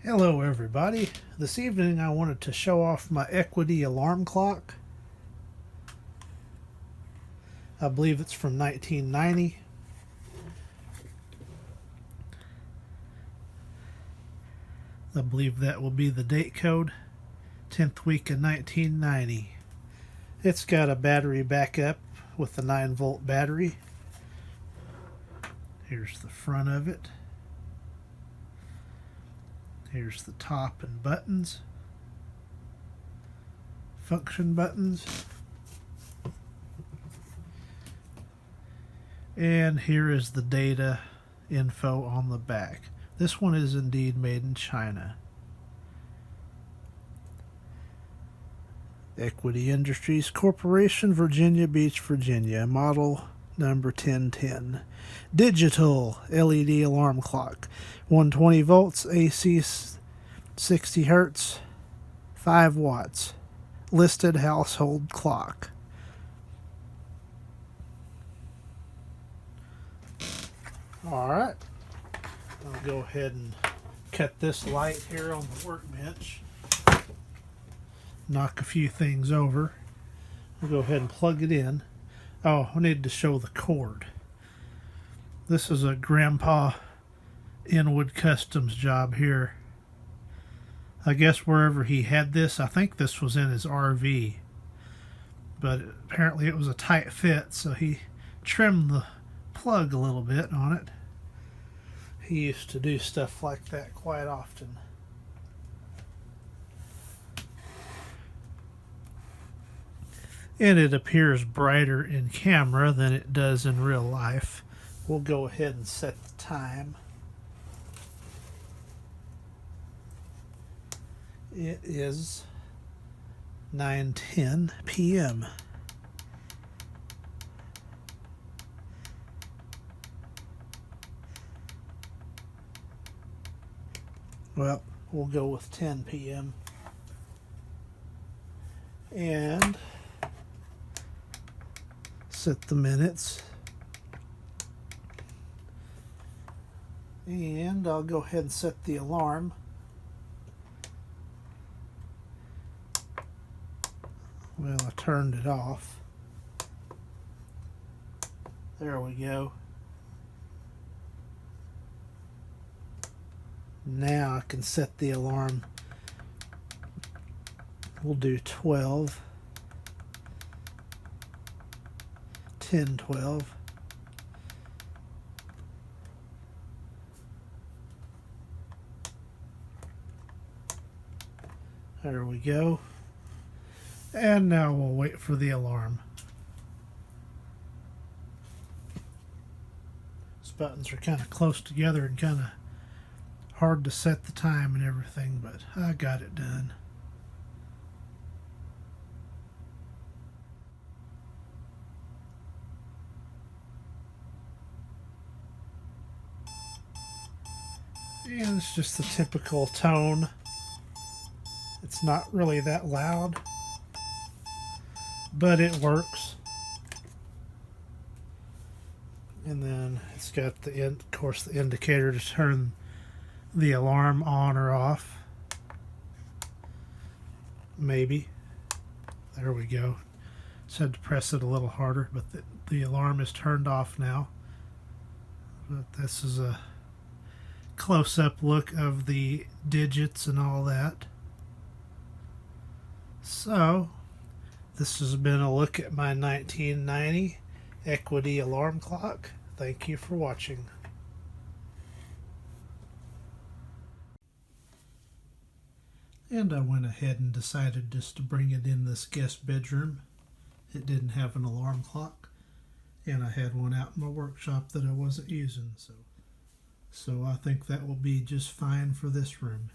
Hello everybody. This evening I wanted to show off my Equity alarm clock. I believe it's from 1990. I believe that will be the date code, 10th week of 1990. It's got a battery backup with a 9-volt battery. Here's the front of it. Here's the top and buttons, function buttons, and here is the data info on the back. This one is indeed made in China. Equity Industries Corporation, Virginia Beach, Virginia, model number 1010. Digital LED alarm clock, 120 volts, AC 60 hertz, 5 watts. Listed household clock. Alright, I'll go ahead and cut this light here on the workbench. Knock a few things over. I'll go ahead and plug it in. Oh, I need to show the cord. This is a Grandpa Inwood Customs job here. I guess wherever he had this, I think this was in his RV. But apparently it was a tight fit, so he trimmed the plug a little bit on it. He used to do stuff like that quite often. And it appears brighter in camera than it does in real life. We'll go ahead and set the time. It is 9:10 p.m. Well, we'll go with 10 p.m. and set the minutes. And I'll go ahead and set the alarm. Well, I turned it off. There we go. Now I can set the alarm. We'll do 12, 10, 12. There we go. And now we'll wait for the alarm. These buttons are kind of close together and kind of hard to set the time and everything, but I got it done. And it's just the typical tone. It's not really that loud, but it works. And then it's got the of course the indicator to turn the alarm on or off. Maybe. There we go. Just had to press it a little harder, but the alarm is turned off now. But this is a close-up look of the digits and all that. So, this has been a look at my 1990 Equity alarm clock. Thank you for watching. And I went ahead and decided just to bring it in this guest bedroom. It didn't have an alarm clock, and I had one out in my workshop that I wasn't using, so I think that will be just fine for this room.